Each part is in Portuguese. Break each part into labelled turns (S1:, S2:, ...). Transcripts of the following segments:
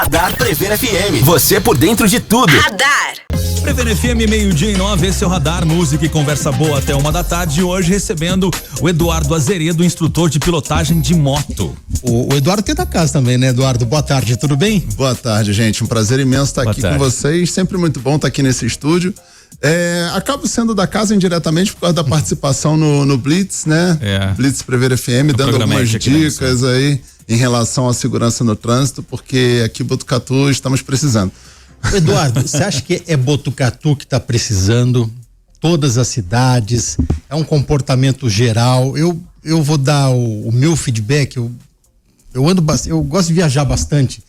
S1: Radar Prever FM. Você por dentro de tudo.
S2: Radar.
S3: Prever FM, 12:09, esse é o Radar, música e conversa boa até 1h da tarde. Hoje recebendo o Eduardo Azeredo, instrutor de pilotagem de moto.
S4: O Eduardo que é da casa também, né, Eduardo? Boa tarde, tudo bem?
S5: Boa tarde, gente. Um prazer imenso estar aqui com vocês. Sempre muito bom estar aqui nesse estúdio. Acabo sendo da casa indiretamente por causa da participação no Blitz, né? Blitz Prever FM, dando algumas dicas aí em relação à segurança no trânsito, porque aqui em Botucatu estamos precisando.
S4: Eduardo, você acha que é Botucatu que está precisando? Todas as cidades? É um comportamento geral? Eu vou dar o meu feedback. Eu ando bastante, eu gosto de viajar bastante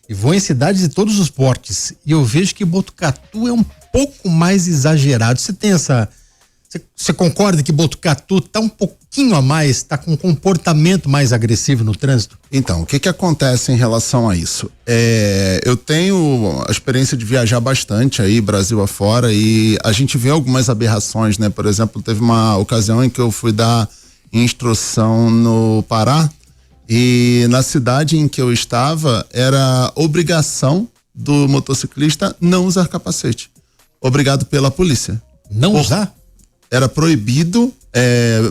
S4: e vou em cidades de todos os portes e eu vejo que Botucatu é um pouco mais exagerado. Você tem você concorda que Botucatu tá um pouquinho a mais, tá com um comportamento mais agressivo no trânsito?
S5: Então, o que acontece em relação a isso? Eu tenho a experiência de viajar bastante aí, Brasil afora, e a gente vê algumas aberrações, né? Por exemplo, teve uma ocasião em que eu fui dar instrução no Pará e na cidade em que eu estava era obrigação do motociclista não usar capacete. Obrigado pela polícia.
S4: Não usar?
S5: Era proibido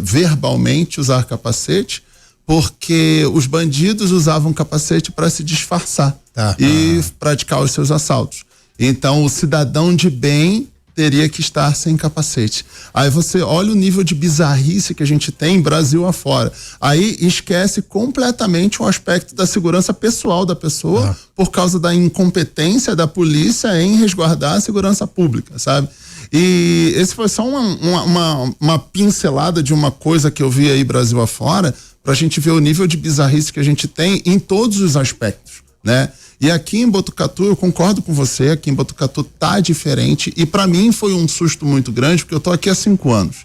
S5: verbalmente usar capacete, porque os bandidos usavam capacete para se disfarçar e praticar os seus assaltos. Então o cidadão de bem teria que estar sem capacete. Aí você olha o nível de bizarrice que a gente tem Brasil afora. Aí esquece completamente o aspecto da segurança pessoal da pessoa por causa da incompetência da polícia em resguardar a segurança pública, sabe? E esse foi só uma pincelada de uma coisa que eu vi aí Brasil afora, pra gente ver o nível de bizarrice que a gente tem em todos os aspectos, né? E aqui em Botucatu, eu concordo com você, aqui em Botucatu tá diferente e pra mim foi um susto muito grande, porque eu tô aqui há 5 anos.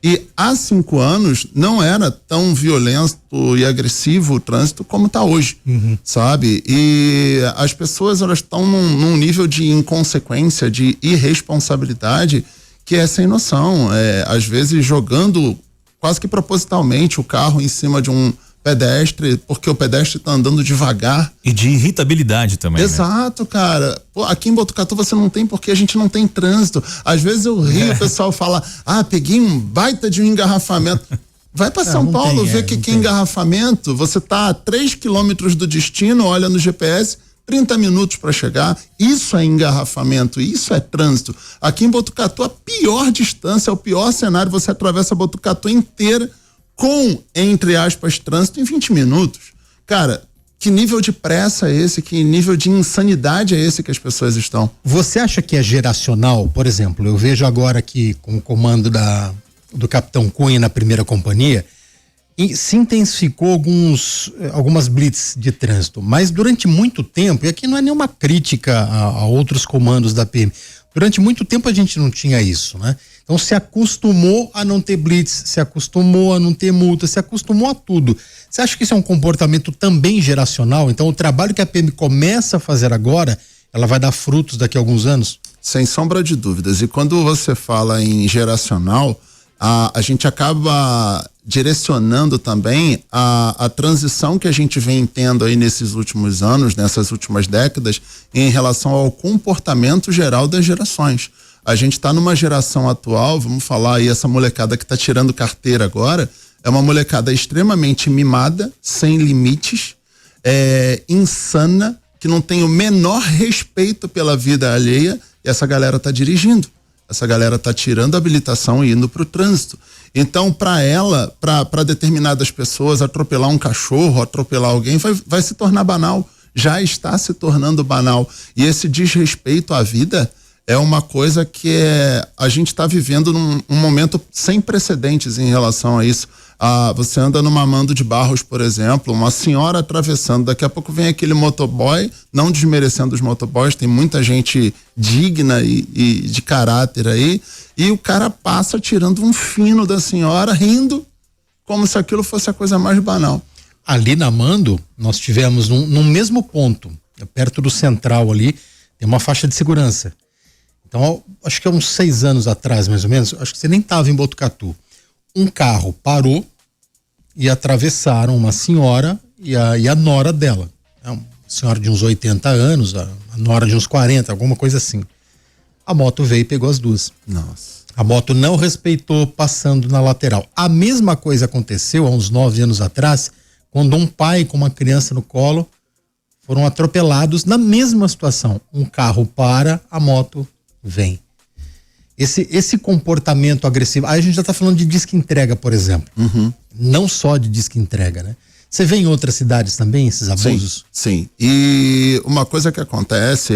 S5: E há 5 anos não era tão violento e agressivo o trânsito como tá hoje, sabe? E as pessoas, elas estão num nível de inconsequência, de irresponsabilidade que é sem noção. Às vezes jogando quase que propositalmente o carro em cima de um pedestre, porque o pedestre tá andando devagar.
S3: E de irritabilidade também.
S5: Exato, né? Cara. Pô, aqui em Botucatu você não tem, porque a gente não tem trânsito. Às vezes eu rio, o pessoal fala, peguei um baita de um engarrafamento. Vai pra São Paulo ver que é engarrafamento. Você tá a 3 quilômetros do destino, olha no GPS, 30 minutos para chegar. Isso é engarrafamento, isso é trânsito. Aqui em Botucatu, a pior distância, o pior cenário, você atravessa Botucatu inteira com, entre aspas, trânsito em 20 minutos. Cara, que nível de pressa é esse? Que nível de insanidade é esse que as pessoas estão?
S4: Você acha que é geracional? Por exemplo, eu vejo agora aqui com o comando do Capitão Cunha na primeira companhia, se intensificou algumas blitz de trânsito, mas durante muito tempo, e aqui não é nenhuma crítica a outros comandos da PM, durante muito tempo a gente não tinha isso, né? Então se acostumou a não ter blitz, se acostumou a não ter multa, se acostumou a tudo. Você acha que isso é um comportamento também geracional? Então o trabalho que a PM começa a fazer agora, ela vai dar frutos daqui a alguns anos?
S5: Sem sombra de dúvidas. E quando você fala em geracional, a gente acaba direcionando também a transição que a gente vem tendo aí nesses últimos anos, nessas últimas décadas, em relação ao comportamento geral das gerações. A gente está numa geração atual, vamos falar aí, essa molecada que está tirando carteira agora, é uma molecada extremamente mimada, sem limites, insana, que não tem o menor respeito pela vida alheia, e essa galera tá dirigindo. Essa galera tá tirando a habilitação e indo pro trânsito. Então, para determinadas pessoas, atropelar um cachorro, atropelar alguém, vai se tornar banal. Já está se tornando banal. E esse desrespeito à vida é uma coisa que a gente está vivendo num momento sem precedentes em relação a isso. Você anda no Mamando de Barros, por exemplo, uma senhora atravessando, daqui a pouco vem aquele motoboy, não desmerecendo os motoboys, tem muita gente digna e de caráter aí, e o cara passa tirando um fino da senhora, rindo, como se aquilo fosse a coisa mais banal.
S4: Ali na Mando, nós tivemos num mesmo ponto, perto do Central ali, tem uma faixa de segurança. Então, acho que há uns 6 anos atrás, mais ou menos, acho que você nem estava em Botucatu. Um carro parou e atravessaram uma senhora e a nora dela. senhora de uns 80 anos, a nora de uns 40, alguma coisa assim. A moto veio e pegou as duas.
S5: Nossa.
S4: A moto não respeitou passando na lateral. A mesma coisa aconteceu há uns 9 anos atrás, quando um pai com uma criança no colo foram atropelados na mesma situação. Um carro para, a moto vem. Esse comportamento agressivo. Aí a gente já está falando de disque entrega, por exemplo. Não só de disque entrega, né? Você vê em outras cidades também esses abusos?
S5: Sim. E uma coisa que acontece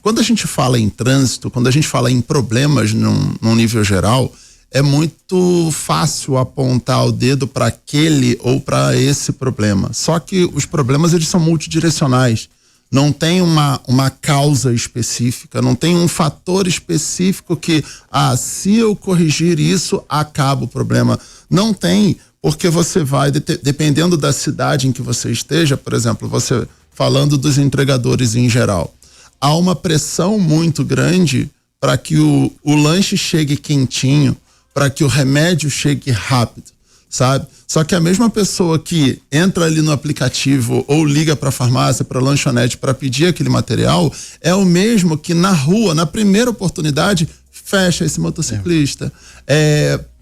S5: quando a gente fala em trânsito, quando a gente fala em problemas num nível geral, é muito fácil apontar o dedo para aquele ou para esse problema. Só que os problemas, eles são multidirecionais. Não tem uma causa específica, não tem um fator específico que, se eu corrigir isso, acaba o problema. Não tem, porque você vai, dependendo da cidade em que você esteja, por exemplo, você falando dos entregadores em geral, há uma pressão muito grande para que o lanche chegue quentinho, para que o remédio chegue rápido, sabe? Só que a mesma pessoa que entra ali no aplicativo ou liga para a farmácia, para a lanchonete para pedir aquele material, é o mesmo que na rua, na primeira oportunidade, fecha esse motociclista,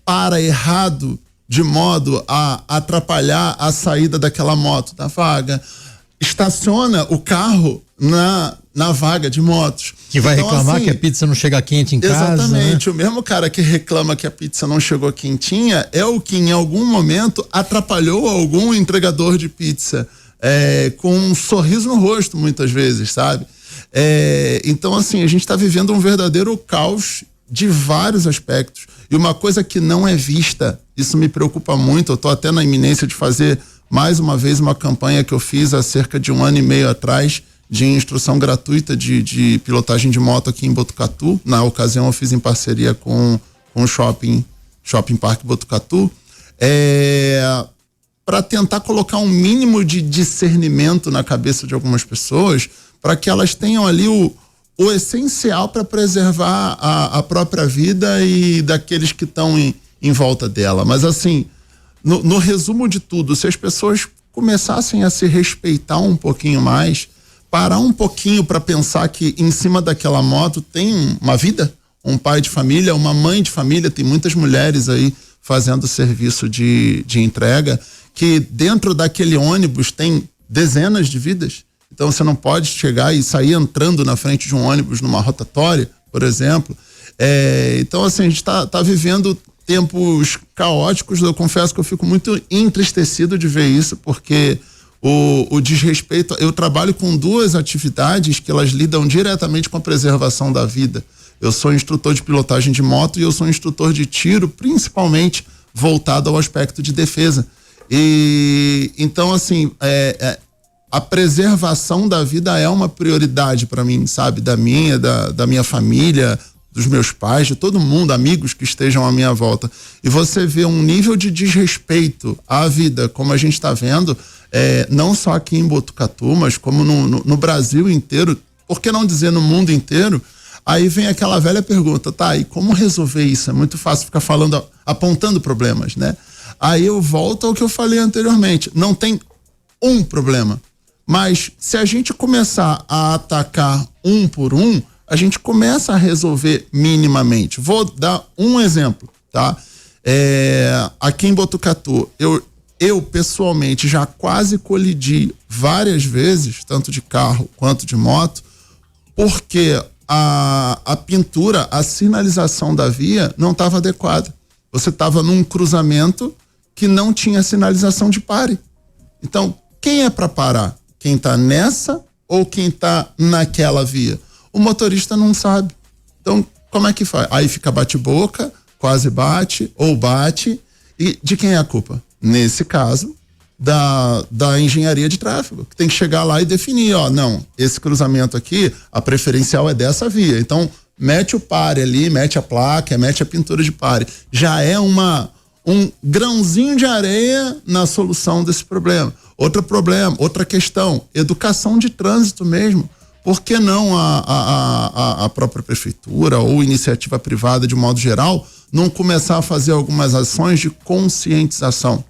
S5: para errado de modo a atrapalhar a saída daquela moto da vaga, estaciona o carro na vaga de motos.
S4: Que vai reclamar assim, que a pizza não chega quente em casa.
S5: Exatamente.
S4: Né?
S5: O mesmo cara que reclama que a pizza não chegou quentinha é o que em algum momento atrapalhou algum entregador de pizza com um sorriso no rosto, muitas vezes, sabe? Então, assim, a gente está vivendo um verdadeiro caos de vários aspectos. E uma coisa que não é vista, isso me preocupa muito, eu estou até na iminência de fazer mais uma vez uma campanha que eu fiz há cerca de 1 ano e meio atrás, de instrução gratuita de pilotagem de moto aqui em Botucatu. Na ocasião eu fiz em parceria com o Shopping Parque Botucatu, para tentar colocar um mínimo de discernimento na cabeça de algumas pessoas, para que elas tenham ali o essencial para preservar a própria vida e daqueles que estão em volta dela. Mas assim, no resumo de tudo, se as pessoas começassem a se respeitar um pouquinho mais, parar um pouquinho para pensar que em cima daquela moto tem uma vida, um pai de família, uma mãe de família, tem muitas mulheres aí fazendo serviço de entrega, que dentro daquele ônibus tem dezenas de vidas. Então você não pode chegar e sair entrando na frente de um ônibus numa rotatória, por exemplo. Então assim, a gente tá vivendo tempos caóticos. Eu confesso que eu fico muito entristecido de ver isso, porque o desrespeito, eu trabalho com 2 atividades que elas lidam diretamente com a preservação da vida. Eu sou instrutor de pilotagem de moto e eu sou instrutor de tiro, principalmente voltado ao aspecto de defesa. E então, assim, a preservação da vida é uma prioridade para mim, sabe? Da minha família, dos meus pais, de todo mundo, amigos que estejam à minha volta. E você vê um nível de desrespeito à vida, como a gente está vendo, não só aqui em Botucatu, mas como no Brasil inteiro, por que não dizer no mundo inteiro? Aí vem aquela velha pergunta, tá, e como resolver isso? É muito fácil ficar falando, apontando problemas, né? Aí eu volto ao que eu falei anteriormente, não tem um problema, mas se a gente começar a atacar um por um, a gente começa a resolver minimamente. Vou dar um exemplo, tá? Aqui em Botucatu, eu pessoalmente já quase colidi várias vezes, tanto de carro quanto de moto, porque a pintura, a sinalização da via não estava adequada. Você estava num cruzamento que não tinha sinalização de pare. Então, quem é para parar? Quem está nessa ou quem está naquela via? O motorista não sabe. Então, como é que faz? Aí fica bate-boca, quase bate, ou bate. E de quem é a culpa? Nesse caso, da engenharia de tráfego, que tem que chegar lá e definir, não, esse cruzamento aqui, a preferencial é dessa via. Então, mete o pare ali, mete a placa, mete a pintura de pare. Já é um grãozinho de areia na solução desse problema. Outra questão, educação de trânsito mesmo. Por que não a própria prefeitura ou iniciativa privada, de modo geral, não começar a fazer algumas ações de conscientização?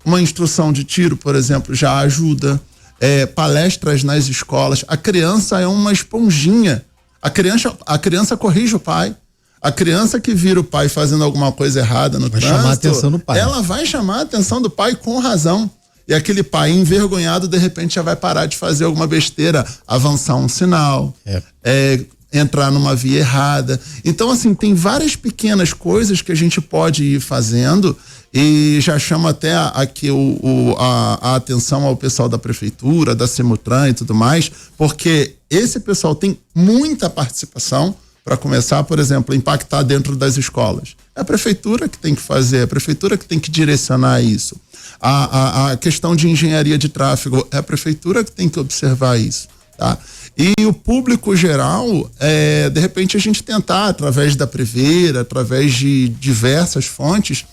S5: Uma instrução de tiro, por exemplo, já ajuda. palestras nas escolas. A criança é uma esponjinha. A criança corrige o pai. A criança que vira o pai fazendo alguma coisa errada no trânsito,
S4: chamar a atenção do pai.
S5: Ela vai chamar a atenção do pai com razão. E aquele pai envergonhado, de repente, já vai parar de fazer alguma besteira, avançar um sinal, entrar numa via errada. Então, assim, tem várias pequenas coisas que a gente pode ir fazendo, e já chamo até aqui a atenção ao pessoal da prefeitura, da Semutran e tudo mais, porque esse pessoal tem muita participação para começar, por exemplo, a impactar dentro das escolas. É a prefeitura que tem que fazer, é a prefeitura que tem que direcionar isso. A questão de engenharia de tráfego, é a prefeitura que tem que observar isso, tá? E o público geral, de repente a gente tentar, através da Prever, através de diversas fontes,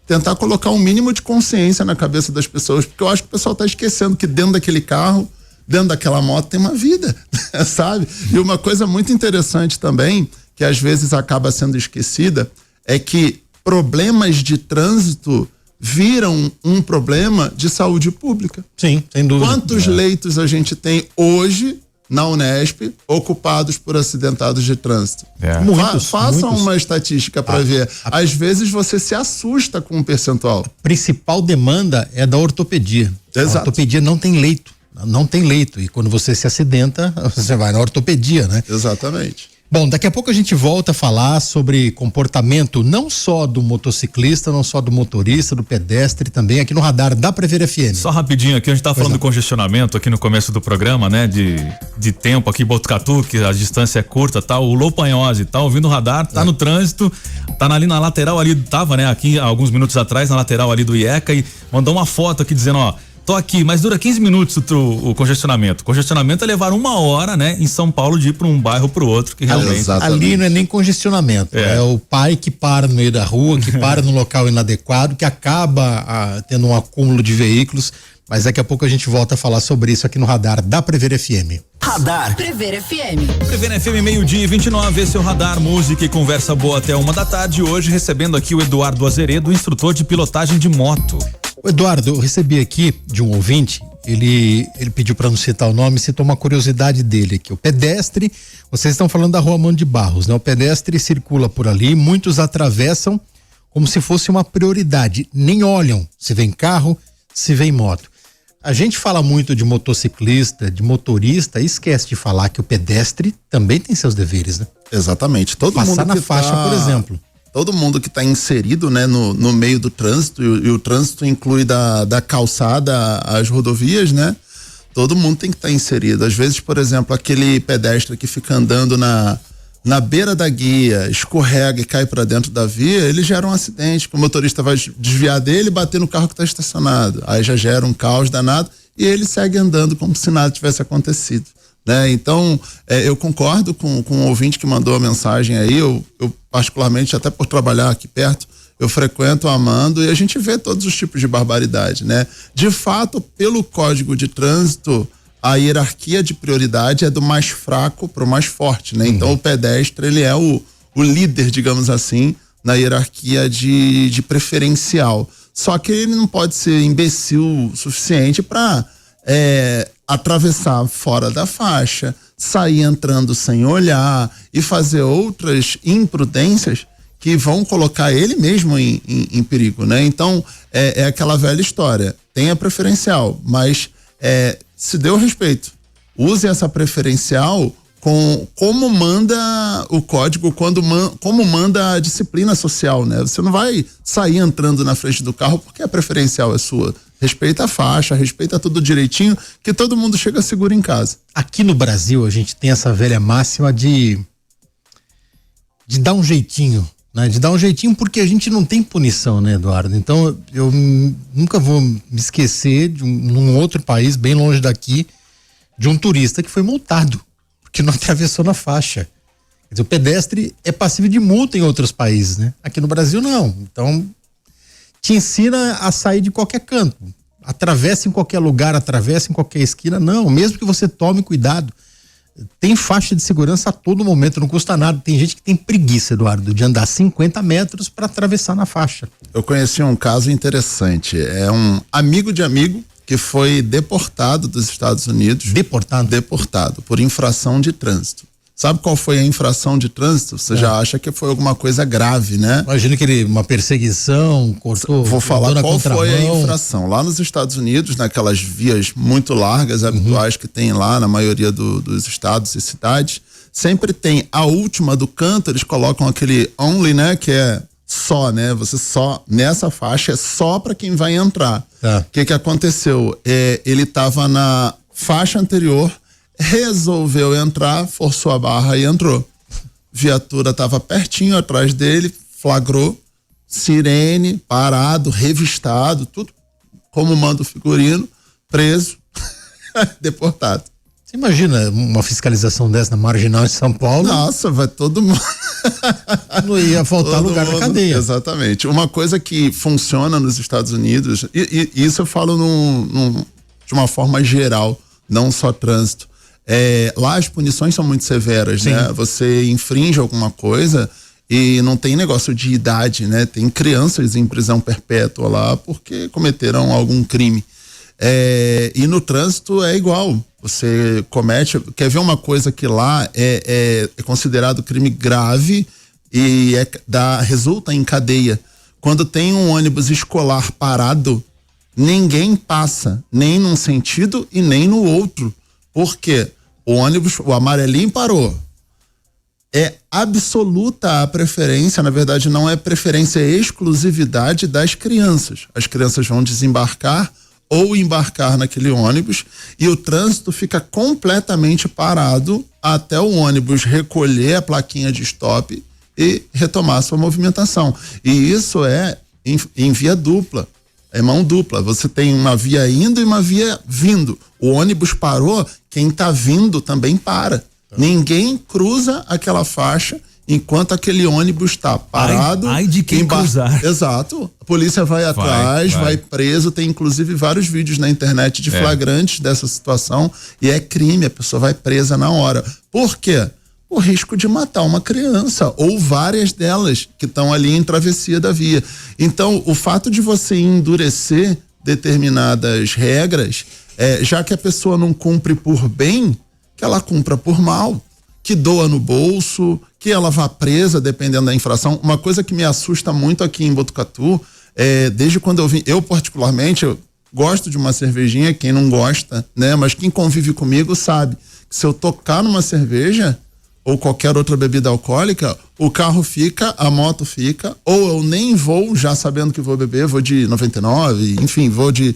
S5: tentar colocar um mínimo de consciência na cabeça das pessoas, porque eu acho que o pessoal está esquecendo que dentro daquele carro, dentro daquela moto tem uma vida, sabe? E uma coisa muito interessante também, que às vezes acaba sendo esquecida, é que problemas de trânsito viram um problema de saúde pública.
S4: Sim, sem dúvida.
S5: Quantos leitos a gente tem hoje na Unesp ocupados por acidentados de trânsito? Façam uma estatística para ver. Às vezes você se assusta com um percentual.
S4: A principal demanda é da ortopedia.
S5: Exato.
S4: A ortopedia não tem leito. Não tem leito. E quando você se acidenta, você vai na ortopedia, né?
S5: Exatamente.
S4: Bom, daqui a pouco a gente volta a falar sobre comportamento não só do motociclista, não só do motorista, do pedestre, também aqui no radar da Prever FM.
S3: Só rapidinho aqui, a gente tá falando do congestionamento aqui no começo do programa, né? De tempo aqui, Botucatu, que a distância é curta, tá? O Lopanhose tá ouvindo o radar, tá no trânsito, tá ali na lateral ali, tava, né? Aqui alguns minutos atrás, na lateral ali do IECA, e mandou uma foto aqui dizendo, ó, tô aqui, mas dura 15 minutos o congestionamento. Congestionamento é levar 1 hora, né, em São Paulo, de ir para um bairro para o outro, que realmente.
S4: Ali não é nem congestionamento, é o pai que para no meio da rua, que para no local inadequado, que acaba tendo um acúmulo de veículos. Mas daqui a pouco a gente volta a falar sobre isso aqui no radar da Prever FM.
S1: Radar
S2: Prever FM.
S3: Prever FM, 12:29, esse é o radar, música e conversa boa até 1h. Hoje recebendo aqui o Eduardo Azeredo, instrutor de pilotagem de moto.
S4: Eduardo, eu recebi aqui de um ouvinte, ele pediu para não citar o nome, citou uma curiosidade dele aqui. O pedestre, vocês estão falando da Rua Mano de Barros, né? O pedestre circula por ali, muitos atravessam como se fosse uma prioridade, nem olham se vem carro, se vem moto. A gente fala muito de motociclista, de motorista, e esquece de falar que o pedestre também tem seus deveres, né?
S5: Exatamente.
S4: Passar na faixa, por exemplo.
S5: Todo mundo que está inserido, né, no meio do trânsito, e o trânsito inclui da calçada às rodovias, né? Todo mundo tem que estar inserido. Às vezes, por exemplo, aquele pedestre que fica andando na beira da guia, escorrega e cai para dentro da via, ele gera um acidente, que o motorista vai desviar dele e bater no carro que está estacionado. Aí já gera um caos danado e ele segue andando como se nada tivesse acontecido. Né? Então, eu concordo com o ouvinte que mandou a mensagem aí, eu particularmente, até por trabalhar aqui perto, eu frequento a Mando e a gente vê todos os tipos de barbaridade, né? De fato, pelo Código de Trânsito, a hierarquia de prioridade é do mais fraco para o mais forte, né? Então, o pedestre, ele é o líder, digamos assim, na hierarquia de preferencial. Só que ele não pode ser imbecil o suficiente para atravessar fora da faixa, sair entrando sem olhar e fazer outras imprudências que vão colocar ele mesmo em perigo, né? Então, é aquela velha história, tenha preferencial, mas se dê o respeito, use essa preferencial como manda o código, como manda a disciplina social, né? Você não vai sair entrando na frente do carro porque a preferencial é sua. Respeita a faixa, respeita tudo direitinho, que todo mundo chega seguro em casa.
S4: Aqui no Brasil, a gente tem essa velha máxima de dar um jeitinho, né? De dar um jeitinho porque a gente não tem punição, né, Eduardo? Então, eu nunca vou me esquecer num outro país, bem longe daqui, de um turista que foi multado, porque não atravessou na faixa. Quer dizer, o pedestre é passível de multa em outros países, né? Aqui no Brasil, não. Então, te ensina a sair de qualquer canto. Atravessa em qualquer lugar, atravessa em qualquer esquina. Não, mesmo que você tome cuidado. Tem faixa de segurança a todo momento, não custa nada. Tem gente que tem preguiça, Eduardo, de andar 50 metros para atravessar na faixa.
S5: Eu conheci um caso interessante. É um amigo de amigo que foi deportado dos Estados Unidos.
S4: Deportado?
S5: Deportado por infração de trânsito. Sabe qual foi a infração de trânsito? Você já acha que foi alguma coisa grave, né?
S4: Imagina que uma perseguição, cortou.
S5: Vou falar qual foi a infração. Lá nos Estados Unidos, naquelas vias muito largas, habituais que tem lá na maioria dos estados e cidades, sempre tem a última do canto, eles colocam aquele only, né? Que é só, né? Você só, nessa faixa é só para quem vai entrar. O que aconteceu? Ele estava na faixa anterior, resolveu entrar, forçou a barra e entrou. Viatura estava pertinho atrás dele, flagrou, sirene, parado, revistado, tudo como manda o figurino, preso, deportado.
S4: Você imagina uma fiscalização dessa na Marginal de São Paulo?
S5: Nossa, vai todo mundo.
S4: Não ia faltar lugar na cadeia.
S5: Exatamente. Uma coisa que funciona nos Estados Unidos, e isso eu falo de uma forma geral, não só trânsito. Lá as punições são muito severas,
S4: Sim.
S5: né? Você infringe alguma coisa e não tem negócio de idade, né? Tem crianças em prisão perpétua lá porque cometeram algum crime. E no trânsito é igual. Você comete, quer ver uma coisa que lá é considerado crime grave e resulta em cadeia. Quando tem um ônibus escolar parado, ninguém passa, nem num sentido e nem no outro. Por quê? O amarelinho parou. É absoluta a preferência, na verdade não é preferência, é exclusividade das crianças. As crianças vão desembarcar ou embarcar naquele ônibus e o trânsito fica completamente parado até o ônibus recolher a plaquinha de stop e retomar sua movimentação. E isso é em via dupla. É mão dupla, você tem uma via indo e uma via vindo. O ônibus parou, quem tá vindo também para. Ninguém cruza aquela faixa enquanto aquele ônibus está parado.
S3: Ai de quem cruzar.
S5: Exato. A polícia vai atrás, vai preso. Tem inclusive vários vídeos na internet de flagrantes dessa situação e é crime, a pessoa vai presa na hora. Por quê? O risco de matar uma criança ou várias delas que estão ali em travessia da via. Então, o fato de você endurecer determinadas regras, já que a pessoa não cumpre por bem, que ela cumpra por mal, que doa no bolso, que ela vá presa dependendo da infração. Uma coisa que me assusta muito aqui em Botucatu, desde quando eu vim, eu particularmente, eu gosto de uma cervejinha, quem não gosta, né? Mas quem convive comigo sabe que se eu tocar numa cerveja ou qualquer outra bebida alcoólica, o carro fica, a moto fica, ou eu nem vou já sabendo que vou beber, vou de 99, enfim, vou de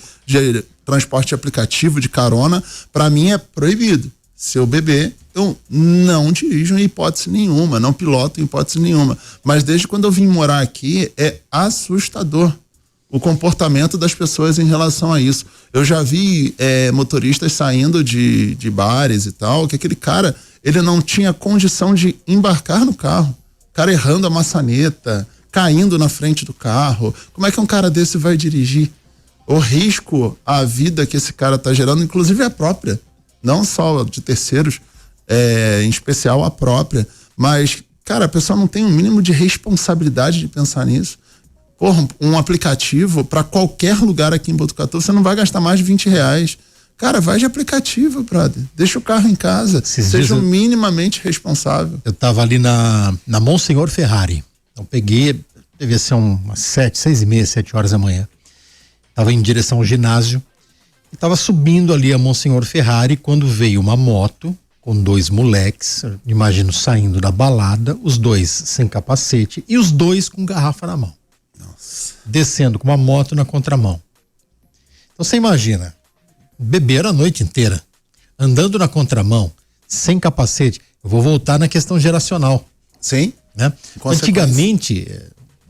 S5: transporte aplicativo, de carona, para mim é proibido. Se eu beber, eu não dirijo em hipótese nenhuma, não piloto em hipótese nenhuma. Mas desde quando eu vim morar aqui, é assustador o comportamento das pessoas em relação a isso. Eu já vi motoristas saindo de bares e tal, que aquele cara, ele não tinha condição de embarcar no carro. O cara errando a maçaneta, caindo na frente do carro. Como é que um cara desse vai dirigir? O risco à vida que esse cara tá gerando, inclusive a própria, não só de terceiros, em especial a própria. Mas, cara, a pessoa não tem um mínimo de responsabilidade de pensar nisso. Porra, um aplicativo para qualquer lugar aqui em Botucatu, você não vai gastar mais de R$20. Cara, vai de aplicativo, brother. Deixa o carro em casa. Seja minimamente responsável.
S4: Eu tava ali na Monsenhor Ferrari. Então peguei, devia ser umas 6h30, 7 horas da manhã. Tava em direção ao ginásio. E tava subindo ali a Monsenhor Ferrari quando veio uma moto com 2 moleques, imagino saindo da balada, os 2 sem capacete e os 2 com garrafa na mão. Nossa. Descendo com uma moto na contramão. Então você imagina, beberam a noite inteira, andando na contramão, sem capacete. Eu vou voltar na questão geracional.
S5: Sim.
S4: Né? Antigamente,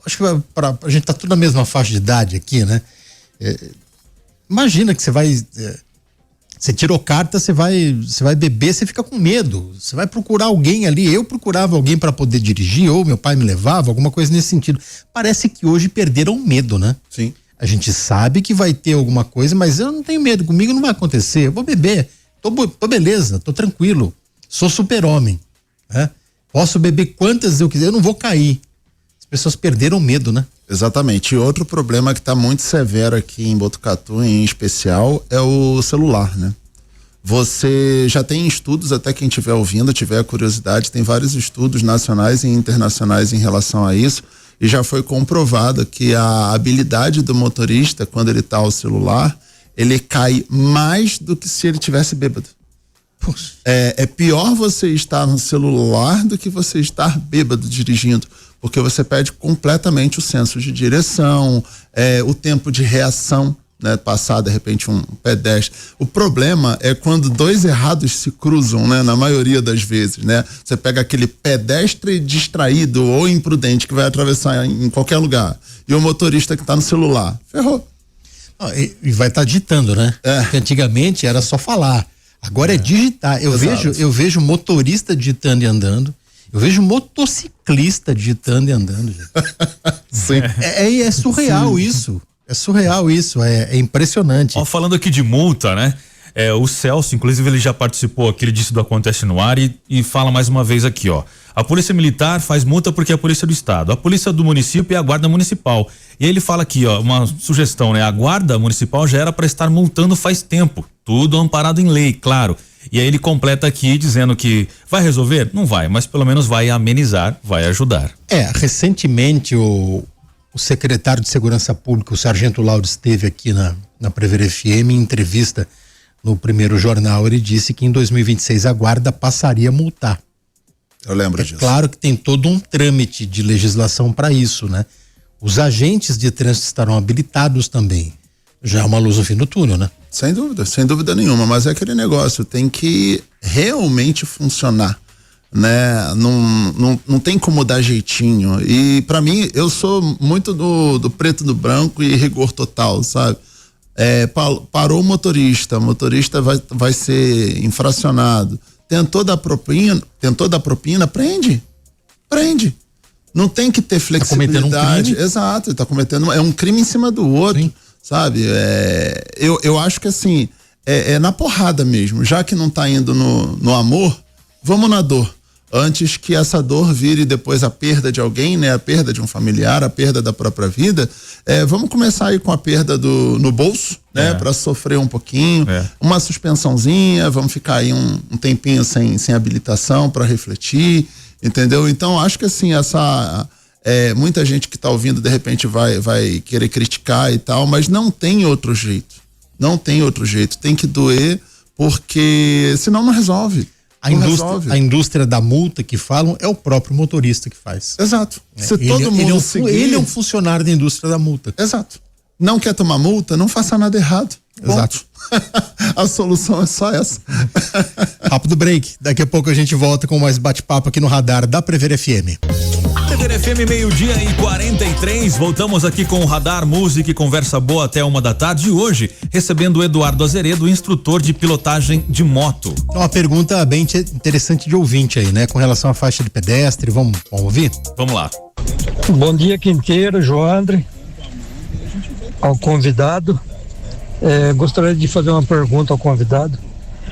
S4: acho que a gente tá tudo na mesma faixa de idade aqui, né? Imagina que você vai, você tirou carta, você vai beber, você fica com medo, você vai procurar alguém ali. Eu procurava alguém para poder dirigir, ou meu pai me levava, alguma coisa nesse sentido. Parece que hoje perderam o medo, né?
S5: Sim.
S4: A gente sabe que vai ter alguma coisa, mas eu não tenho medo, comigo não vai acontecer, eu vou beber, tô beleza, tô tranquilo, sou super-homem, né? Posso beber quantas eu quiser, eu não vou cair. As pessoas perderam medo, né?
S5: Exatamente. E outro problema que está muito severo aqui em Botucatu, em especial, é o celular, né? Você já tem estudos, até quem estiver ouvindo, tiver curiosidade, tem vários estudos nacionais e internacionais em relação a isso, e já foi comprovado que a habilidade do motorista, quando ele está ao celular, ele cai mais do que se ele tivesse bêbado. É pior você estar no celular do que você estar bêbado dirigindo, porque você perde completamente o senso de direção, o tempo de reação, né? Passar de repente um pedestre. O problema é quando dois errados se cruzam, né? Na maioria das vezes, né? Você pega aquele pedestre distraído ou imprudente que vai atravessar em qualquer lugar e o motorista que está no celular, ferrou.
S4: E vai estar digitando, né? Porque antigamente era só falar. Agora é digitar. Eu vejo motorista digitando e andando. Eu vejo motociclista digitando e andando.
S5: Sim.
S4: É surreal. Sim. Isso. É surreal isso. É impressionante.
S3: Ó, falando aqui de multa, né? O Celso, inclusive, ele já participou aqui, ele disse do Acontece no Ar e fala mais uma vez aqui, ó. A Polícia Militar faz multa porque é a Polícia do Estado. A Polícia do Município é a Guarda Municipal. E aí ele fala aqui, ó, uma sugestão, né? A Guarda Municipal já era para estar multando faz tempo. Tudo amparado em lei, claro. E aí ele completa aqui dizendo que vai resolver? Não vai, mas pelo menos vai amenizar, vai ajudar.
S4: Recentemente o secretário de Segurança Pública, o Sargento Lauro, esteve aqui na Prever FM em entrevista no Primeiro Jornal. Ele disse que em 2026 a Guarda passaria a multar.
S5: Eu lembro disso.
S4: Claro que tem todo um trâmite de legislação para isso, né? Os agentes de trânsito estarão habilitados também. Já é uma luz no fim do túnel, né?
S5: Sem dúvida nenhuma, mas é aquele negócio, tem que realmente funcionar, né? Não tem como dar jeitinho. E para mim, eu sou muito do preto do branco e rigor total, sabe? Parou o motorista vai ser infracionado. Tentou dar propina, prende. Não tem que ter flexibilidade.
S4: Tá cometendo um crime.
S5: Exato, tá cometendo um crime em cima do outro. Sim. Sabe? Eu acho que assim, na porrada mesmo, já que não tá indo no amor, vamos na dor. Antes que essa dor vire depois a perda de alguém, né? A perda de um familiar, a perda da própria vida. Vamos começar aí com a perda no bolso, né? Para sofrer um pouquinho, uma suspensãozinha, vamos ficar aí um tempinho sem habilitação para refletir, entendeu? Então acho que assim, muita gente que tá ouvindo de repente vai querer criticar e tal, mas não tem outro jeito, tem que doer, porque senão não resolve.
S4: A indústria da multa que falam é o próprio motorista que faz.
S5: Exato. Se todo mundo seguir...
S4: Ele é um funcionário da indústria da multa.
S5: Exato. Não quer tomar multa, não faça nada errado.
S4: Exato.
S5: A solução é só essa.
S4: Rápido break. Daqui a pouco a gente volta com mais bate-papo aqui no radar da Prever FM.
S3: Prever FM, 12:43. Voltamos aqui com o Radar, música e conversa boa até 1h da tarde. E hoje, recebendo o Eduardo Azeredo, instrutor de pilotagem de moto.
S4: Uma pergunta bem interessante de ouvinte aí, né? Com relação à faixa de pedestre. Vamos ouvir?
S3: Vamos lá.
S2: Bom dia, Quinteiro, Joandre, ao convidado. Gostaria de fazer uma pergunta ao convidado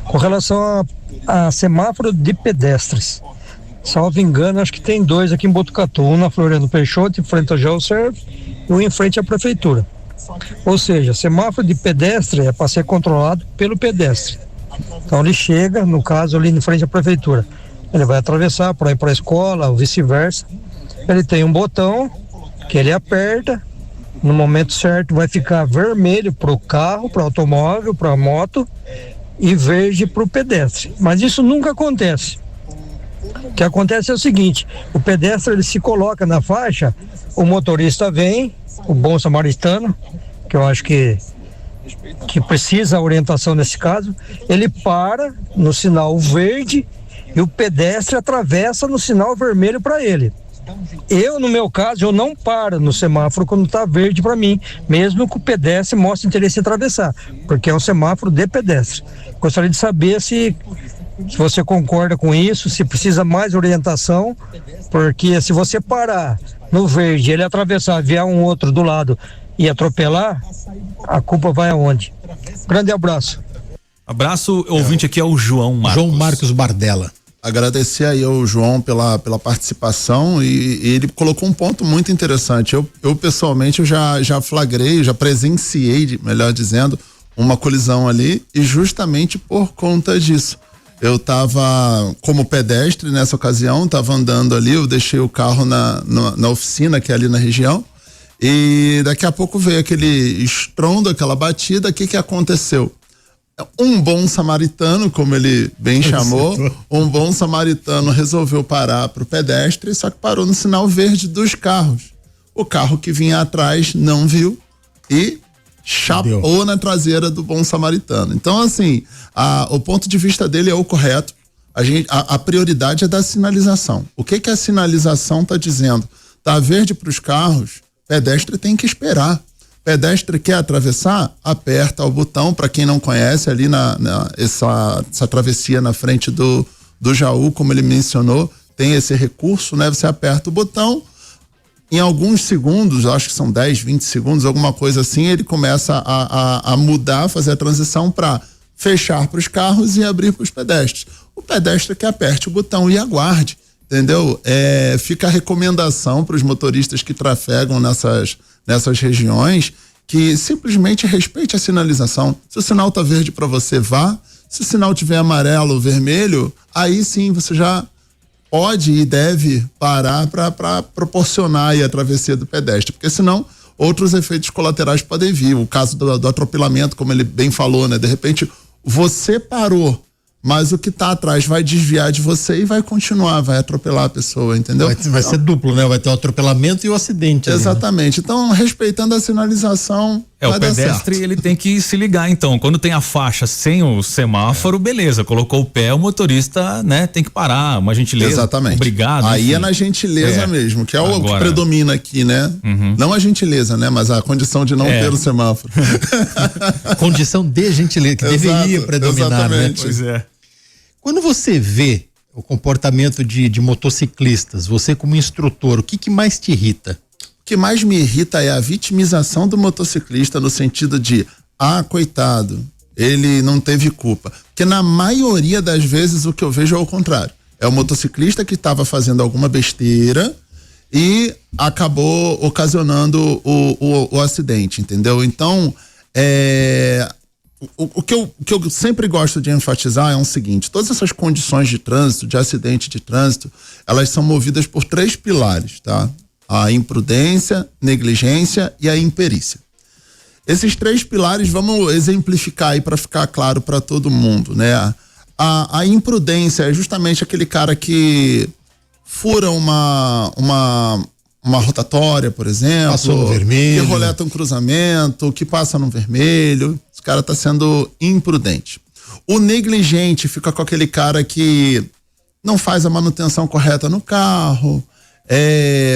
S2: com relação a semáforo de pedestres. Salvo engano, acho que tem 2 aqui em Botucatu, um na Floriano Peixoto, em frente ao Geoserv, e um em frente à prefeitura. Ou seja, semáforo de pedestre é para ser controlado pelo pedestre. Então ele chega, no caso ali em frente à prefeitura, ele vai atravessar para ir para a escola ou vice-versa. Ele tem um botão que ele aperta, no momento certo vai ficar vermelho para o carro, para o automóvel, para a moto, e verde para o pedestre. Mas isso nunca acontece. O que acontece é o seguinte: o pedestre ele se coloca na faixa, o motorista vem, o bom samaritano, que eu acho que precisa a orientação nesse caso, ele para no sinal verde e o pedestre atravessa no sinal vermelho para ele. No meu caso, eu não paro no semáforo quando está verde para mim, mesmo que o pedestre mostre interesse em atravessar, porque é um semáforo de pedestre. Gostaria de saber se você concorda com isso, se precisa mais orientação, porque se você parar no verde, ele atravessar, vier um outro do lado e atropelar, a culpa vai aonde? Grande abraço.
S3: Abraço, ouvinte aqui é o João Marcos.
S4: João Marcos Bardella.
S5: agradecer aí ao João pela participação e ele colocou um ponto muito interessante. Eu pessoalmente já flagrei, já presenciei, melhor dizendo, uma colisão ali e justamente por conta disso. Eu tava como pedestre nessa ocasião, tava andando ali, eu deixei o carro na oficina que é ali na região e daqui a pouco veio aquele estrondo, aquela batida. O que aconteceu? Um bom samaritano, como ele bem chamou, um bom samaritano resolveu parar para o pedestre, só que parou no sinal verde dos carros. O carro que vinha atrás não viu e chapou na traseira do bom samaritano. Então, assim, o ponto de vista dele é o correto. A prioridade é da sinalização. O que a sinalização está dizendo? Tá verde para os carros, pedestre tem que esperar. Pedestre quer atravessar, aperta o botão. Para quem não conhece, ali essa travessia na frente do Jaú, como ele mencionou, tem esse recurso, né? Você aperta o botão, em alguns segundos, acho que são 10, 20 segundos, alguma coisa assim, ele começa a mudar, fazer a transição para fechar para os carros e abrir para os pedestres. O pedestre que aperte o botão e aguarde, entendeu? Fica a recomendação para os motoristas que trafegam nessas regiões, que simplesmente respeite a sinalização. Se o sinal tá verde para você, vá. Se o sinal tiver amarelo ou vermelho, aí sim você já pode e deve parar para proporcionar aí a travessia do pedestre, porque senão outros efeitos colaterais podem vir. O caso do atropelamento, como ele bem falou, né? De repente você parou, mas o que tá atrás vai desviar de você e vai continuar, vai atropelar a pessoa, entendeu?
S4: Vai ser duplo, né? Vai ter o atropelamento e o acidente.
S5: Exatamente. Ali, né? Então, respeitando a sinalização,
S3: o pedestre, ele tem que se ligar, então. Quando tem a faixa sem o semáforo, beleza, colocou o pé, o motorista, né, tem que parar, uma gentileza.
S5: Exatamente.
S3: Obrigado.
S5: Aí
S3: enfim.
S5: é na gentileza mesmo, que é o que predomina aqui, né? Não a gentileza, né? Mas a condição de não ter o semáforo.
S4: Condição de gentileza, que deveria predominar,
S5: exatamente.
S4: Né? Pois é. Quando você vê o comportamento de motociclistas, você como instrutor, o que mais te irrita?
S5: O que mais me irrita é a vitimização do motociclista no sentido de, coitado, ele não teve culpa. Porque na maioria das vezes o que eu vejo é o contrário. É o motociclista que estava fazendo alguma besteira e acabou ocasionando o acidente, entendeu? Então, O que eu sempre gosto de enfatizar é o seguinte: todas essas condições de trânsito, de acidente de trânsito, elas são movidas por 3 pilares, tá? A imprudência, negligência e a imperícia. Esses 3 pilares, vamos exemplificar aí para ficar claro para todo mundo, né? A imprudência é justamente aquele cara que fura uma rotatória, por exemplo,
S4: passou no vermelho,
S5: que roleta um cruzamento, que passa no vermelho. Esse cara tá sendo imprudente. O negligente fica com aquele cara que não faz a manutenção correta no carro,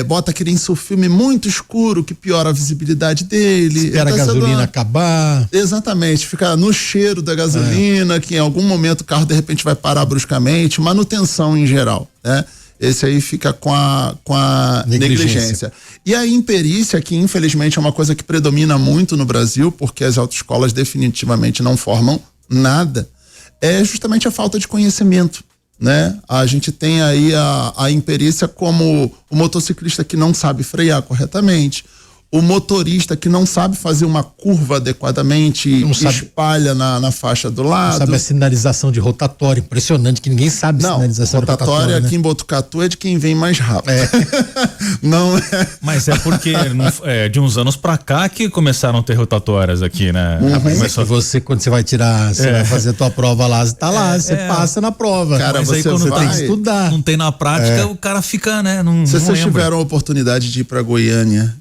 S5: bota aquele insufilme muito escuro que piora a visibilidade dele.
S4: Espera a gasolina acabar.
S5: Exatamente, fica no cheiro da gasolina, que em algum momento o carro de repente vai parar bruscamente, manutenção em geral, né? Esse aí fica com a negligência. E a imperícia, que infelizmente é uma coisa que predomina muito no Brasil, porque as autoescolas definitivamente não formam nada, é justamente a falta de conhecimento, né? A gente tem aí a imperícia como o motociclista que não sabe frear corretamente, o motorista que não sabe fazer uma curva adequadamente e espalha na faixa do lado.
S4: Não sabe a sinalização de rotatória, impressionante que ninguém sabe sinalização de rotatória,
S5: aqui
S4: né?
S5: em Botucatu é de quem vem mais rápido. Não é.
S3: Mas é porque de uns anos pra cá que começaram a ter rotatórias aqui, né?
S4: Começou... Você, quando você vai tirar, você vai fazer a tua prova lá, você tá lá, você passa na prova.
S5: Cara,
S3: mas aí
S5: você
S3: tem
S5: que
S3: estudar. Não tem na prática, o cara fica, né?
S5: Se vocês tiveram a oportunidade de ir pra Goiânia,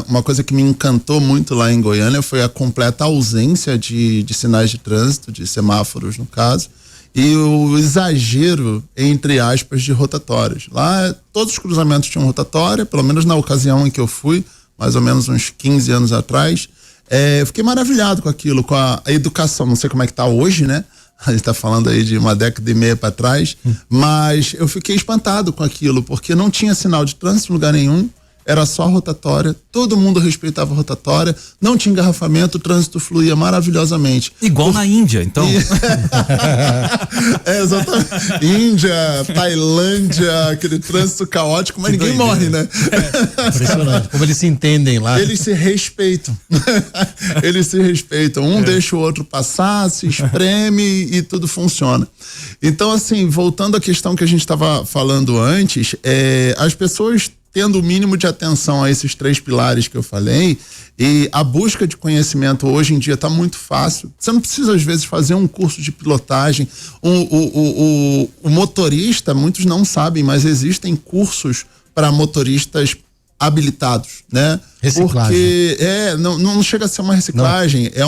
S5: uma coisa que me encantou muito lá em Goiânia foi a completa ausência de sinais de trânsito, de semáforos no caso, e o exagero, entre aspas, de rotatórias. Lá todos os cruzamentos tinham rotatória, pelo menos na ocasião em que eu fui, mais ou menos uns 15 anos atrás. Eu fiquei maravilhado com aquilo, com a educação. Não sei como é que tá hoje, né? A gente tá falando aí de uma década e meia para trás, mas eu fiquei espantado com aquilo, porque não tinha sinal de trânsito em lugar nenhum. era só rotatória, todo mundo respeitava a rotatória, não tinha engarrafamento, o trânsito fluía maravilhosamente.
S3: Igual na Índia, então.
S5: Exatamente. Índia, Tailândia, aquele trânsito caótico, mas ninguém morre, né?
S4: Impressionante. Como eles se entendem lá.
S5: Eles se respeitam. Eles se respeitam. Um deixa o outro passar, se espreme e tudo funciona. Então, assim, voltando à questão que a gente estava falando antes, as pessoas tendo o mínimo de atenção a esses 3 pilares que eu falei, e a busca de conhecimento hoje em dia está muito fácil. Você não precisa, às vezes, fazer um curso de pilotagem. O motorista, muitos não sabem, mas existem cursos para motoristas habilitados, né?
S4: Reciclagem.
S5: Porque não chega a ser uma reciclagem, é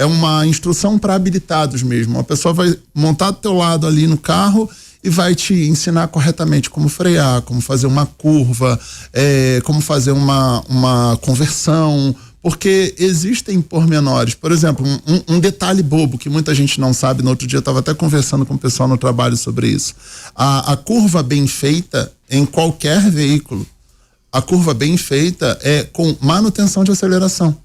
S5: uma instrução para habilitados mesmo. A pessoa vai montar do teu lado ali no carro e vai te ensinar corretamente como frear, como fazer uma curva, como fazer uma conversão, porque existem pormenores. Por exemplo, um detalhe bobo que muita gente não sabe, no outro dia eu estava até conversando com o pessoal no trabalho sobre isso. A curva bem feita em qualquer veículo, a curva bem feita é com manutenção de aceleração.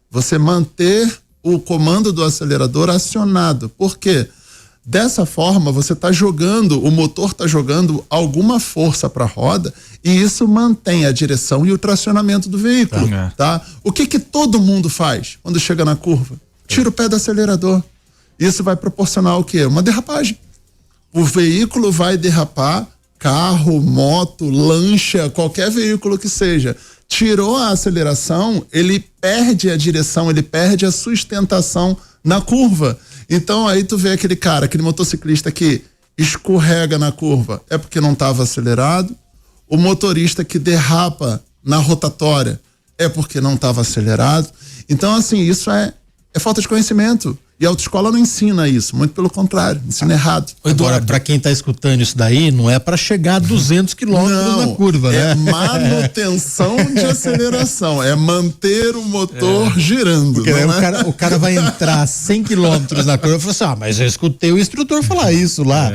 S5: Você manter o comando do acelerador acionado. Por quê? Dessa forma, você está jogando, o motor está jogando alguma força para a roda e isso mantém a direção e o tracionamento do veículo, tá? O que todo mundo faz quando chega na curva? Tira o pé do acelerador. Isso vai proporcionar o quê? Uma derrapagem. O veículo vai derrapar, carro, moto, lancha, qualquer veículo que seja. Tirou a aceleração, ele perde a direção, ele perde a sustentação na curva. Então aí tu vê aquele motociclista que escorrega na curva, é porque não estava acelerado. O motorista que derrapa na rotatória é porque não estava acelerado. Então, assim, isso é falta de conhecimento. E a autoescola não ensina isso, muito pelo contrário, ensina errado.
S4: Agora, para quem está escutando isso daí, não é para chegar a 200 quilômetros na curva, né?
S5: É manutenção de aceleração, é manter o motor girando.
S4: Porque aí o cara vai entrar 100 quilômetros na curva e fala assim, mas eu escutei o instrutor falar isso lá.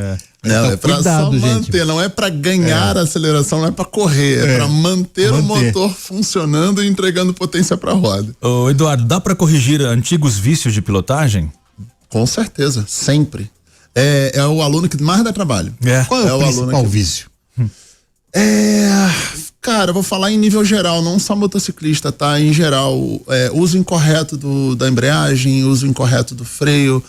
S5: Não,
S4: então,
S5: é pra só manter, não é pra ganhar a aceleração, não é pra correr, é pra manter o motor funcionando e entregando potência pra roda.
S3: Ô Eduardo, dá pra corrigir antigos vícios de pilotagem?
S5: Com certeza, sempre. É o aluno que mais dá trabalho.
S4: Qual é o principal vício?
S5: Cara, eu vou falar em nível geral, não só motociclista, tá? Em geral, uso incorreto da embreagem, uso incorreto do freio,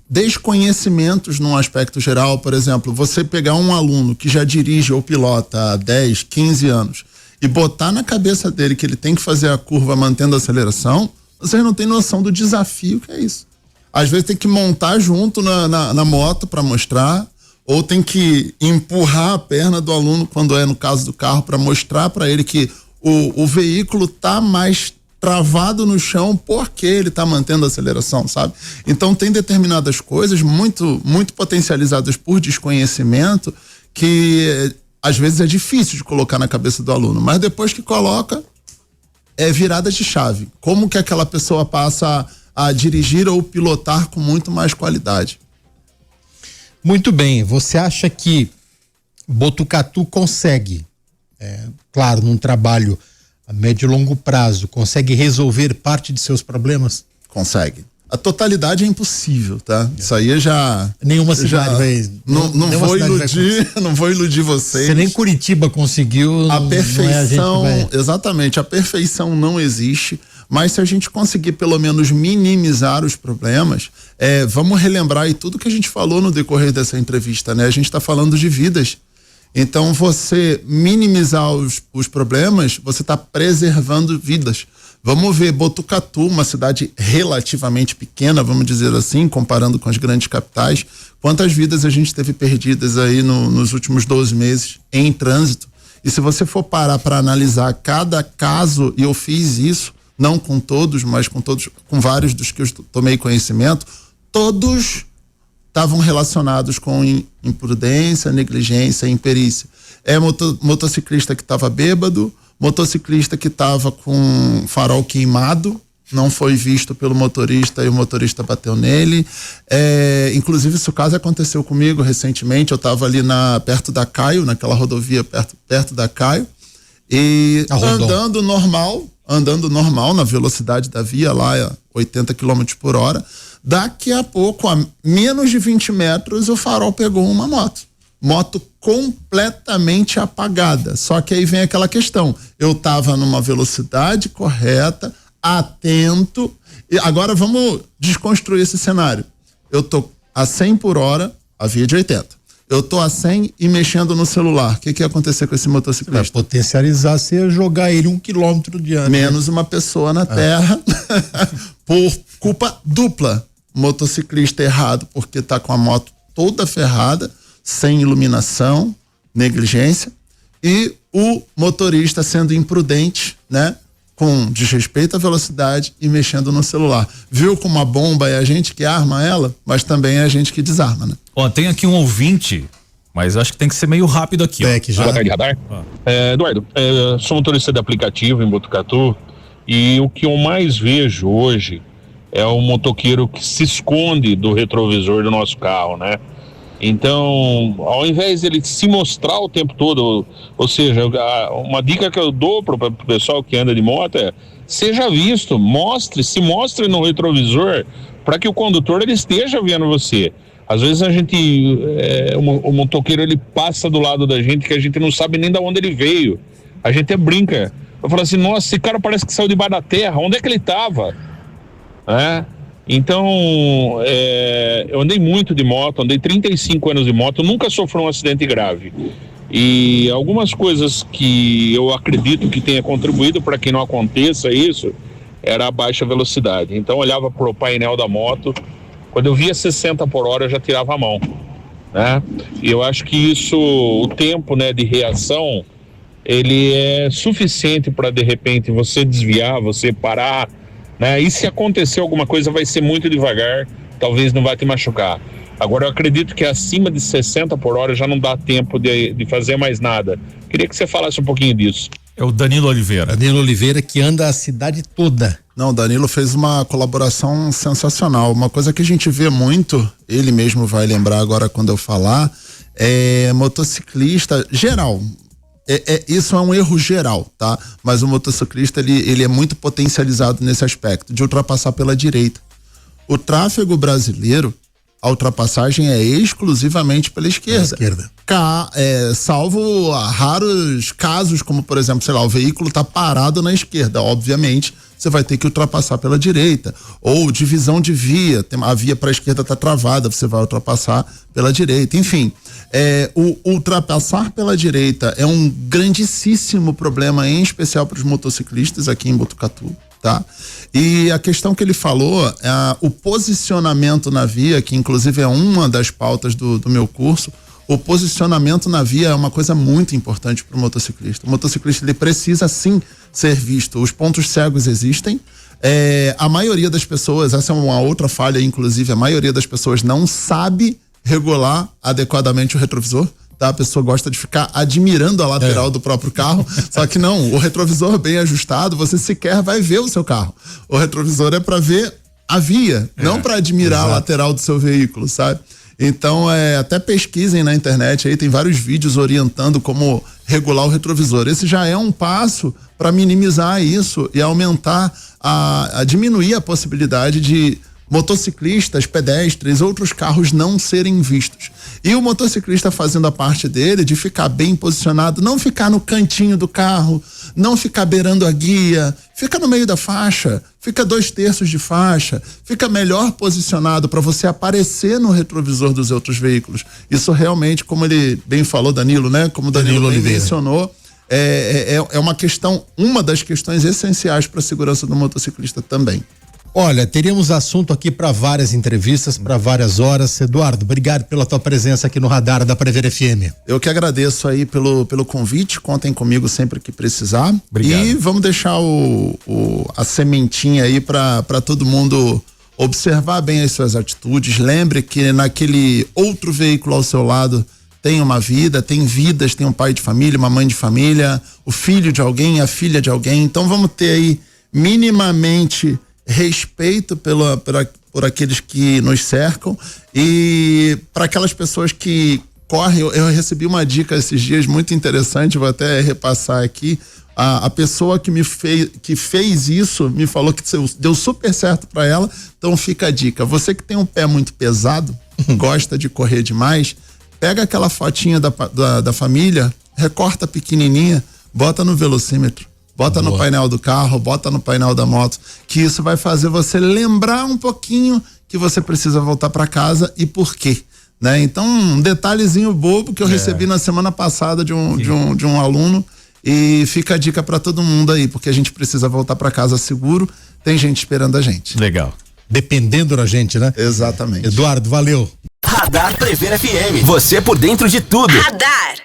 S5: desconhecimentos num aspecto geral. Por exemplo, você pegar um aluno que já dirige ou pilota há 10, 15 anos e botar na cabeça dele que ele tem que fazer a curva mantendo a aceleração, vocês não têm noção do desafio que é isso. Às vezes tem que montar junto na moto para mostrar, ou tem que empurrar a perna do aluno, quando é no caso do carro, para mostrar para ele que o veículo tá mais travado no chão porque ele tá mantendo a aceleração, sabe? Então tem determinadas coisas muito, muito potencializadas por desconhecimento que às vezes é difícil de colocar na cabeça do aluno, mas depois que coloca, é virada de chave. Como que aquela pessoa passa a dirigir ou pilotar com muito mais qualidade.
S4: Muito bem, você acha que Botucatu consegue, claro, num trabalho a médio e longo prazo, consegue resolver parte de seus problemas?
S5: Consegue. A totalidade é impossível, tá? Isso aí já...
S4: Nenhuma cidade vai...
S5: Não vou iludir vocês.
S4: Se nem Curitiba conseguiu...
S5: A perfeição, exatamente, a perfeição não existe, mas se a gente conseguir pelo menos minimizar os problemas, vamos relembrar aí tudo que a gente falou no decorrer dessa entrevista, né? A gente está falando de vidas. Então, você minimizar os problemas, você está preservando vidas. Vamos ver Botucatu, uma cidade relativamente pequena, vamos dizer assim, comparando com as grandes capitais, quantas vidas a gente teve perdidas aí nos últimos 12 meses em trânsito. E se você for parar para analisar cada caso, e eu fiz isso, não com todos, mas com vários dos que eu tomei conhecimento, todos estavam relacionados com imprudência, negligência, imperícia. Motociclista que estava bêbado, motociclista que estava com farol queimado, não foi visto pelo motorista e o motorista bateu nele. Inclusive, esse caso aconteceu comigo recentemente. Eu estava ali perto da Caio, naquela rodovia perto da Caio, E andando normal na velocidade da via lá, 80 km por hora, daqui a pouco, a menos de 20 metros, o farol pegou uma moto completamente apagada. Só que aí vem aquela questão, eu tava numa velocidade correta, atento, e agora vamos desconstruir esse cenário. Eu tô a 100 por hora, a via de 80. Eu tô a 100 e mexendo no celular. O que ia acontecer com esse motociclista?
S4: Vai potencializar, você ia jogar ele 1 quilômetro diante.
S5: Menos uma pessoa na terra por culpa dupla. Motociclista errado porque tá com a moto toda ferrada, sem iluminação, negligência, e o motorista sendo imprudente, né? Com desrespeito à velocidade e mexendo no celular. Viu como a bomba é a gente que arma ela, mas também é a gente que desarma, né?
S3: Ó, tem aqui um ouvinte, mas acho que tem que ser meio rápido aqui, ó.
S4: Que já...
S6: Boa tarde, Radar. Eduardo, sou motorista de aplicativo em Botucatu e o que eu mais vejo hoje é o motoqueiro que se esconde do retrovisor do nosso carro, né? Então, ao invés dele se mostrar o tempo todo, ou seja, uma dica que eu dou pro pessoal que anda de moto é: seja visto, se mostre no retrovisor para que o condutor ele esteja vendo você. Às vezes a gente, o motoqueiro ele passa do lado da gente que a gente não sabe nem de onde ele veio. A gente brinca. Eu falo assim, nossa, esse cara parece que saiu debaixo da terra, onde é que ele estava? Então, eu andei muito de moto, andei 35 anos de moto, nunca sofri um acidente grave. E algumas coisas que eu acredito que tenha contribuído para que não aconteça isso, era a baixa velocidade. Então, eu olhava pro painel da moto, quando eu via 60 por hora, eu já tirava a mão, né? E eu acho que isso, o tempo, né, de reação, ele é suficiente para, de repente, você desviar, você parar, né? E se acontecer alguma coisa, vai ser muito devagar, talvez não vai te machucar. Agora, eu acredito que acima de 60 por hora já não dá tempo de fazer mais nada. Queria que você falasse um pouquinho disso.
S3: É o Danilo Oliveira.
S4: Danilo Oliveira, que anda a cidade toda.
S5: Não, o Danilo fez uma colaboração sensacional. Uma coisa que a gente vê muito, ele mesmo vai lembrar agora quando eu falar, é motociclista geral. Isso é um erro geral, tá? Mas o motociclista, ele é muito potencializado nesse aspecto, de ultrapassar pela direita. O tráfego brasileiro, a ultrapassagem é exclusivamente pela esquerda. Salvo raros casos, como por exemplo, sei lá, o veículo tá parado na esquerda, obviamente, você vai ter que ultrapassar pela direita. Ou divisão de via, a via para a esquerda tá travada, você vai ultrapassar pela direita. Enfim, o ultrapassar pela direita é um grandíssimo problema, em especial para os motociclistas aqui em Botucatu, tá? E a questão que ele falou, o posicionamento na via, que inclusive é uma das pautas do meu curso, o posicionamento na via é uma coisa muito importante para o motociclista. O motociclista, ele precisa sim ser visto. Os pontos cegos existem. A maioria das pessoas, essa é uma outra falha, inclusive, a maioria das pessoas não sabe regular adequadamente o retrovisor. Tá? A pessoa gosta de ficar admirando a lateral do próprio carro, só que não, o retrovisor bem ajustado, você sequer vai ver o seu carro. O retrovisor é para ver a via, não para admirar a lateral do seu veículo, sabe? Então, até pesquisem na internet, aí tem vários vídeos orientando como regular o retrovisor. Esse já é um passo para minimizar isso e aumentar, diminuir a possibilidade de motociclistas, pedestres, outros carros não serem vistos. E o motociclista fazendo a parte dele, de ficar bem posicionado, não ficar no cantinho do carro, não ficar beirando a guia, fica no meio da faixa, fica 2/3 de faixa, fica melhor posicionado para você aparecer no retrovisor dos outros veículos. Isso realmente, como ele bem falou, Danilo, né? Como o Danilo bem mencionou, é uma das questões essenciais para a segurança do motociclista também.
S4: Olha, teríamos assunto aqui para várias entrevistas, para várias horas. Eduardo, obrigado pela tua presença aqui no Radar da Prever FM.
S5: Eu que agradeço aí pelo convite, contem comigo sempre que precisar.
S3: Obrigado.
S5: E vamos deixar a sementinha aí para todo mundo observar bem as suas atitudes. Lembre que naquele outro veículo ao seu lado tem uma vida, tem vidas, tem um pai de família, uma mãe de família, o filho de alguém, a filha de alguém. Então vamos ter aí minimamente respeito por aqueles que nos cercam e para aquelas pessoas que corre. Eu recebi uma dica esses dias muito interessante, vou até repassar aqui. A pessoa que fez isso me falou que deu super certo para ela. Então fica a dica. Você que tem um pé muito pesado, gosta de correr demais, pega aquela fotinha da família, recorta pequenininha, bota no velocímetro, bota no painel do carro, bota no painel da moto, que isso vai fazer você lembrar um pouquinho que você precisa voltar para casa e por quê. Né? Então, um detalhezinho bobo que eu recebi na semana passada de um aluno. E fica a dica para todo mundo aí, porque a gente precisa voltar para casa seguro, tem gente esperando a gente.
S3: Legal.
S4: Dependendo da gente, né?
S5: Exatamente.
S4: Eduardo, valeu.
S1: Radar Prever FM. Você por dentro de tudo.
S7: Radar.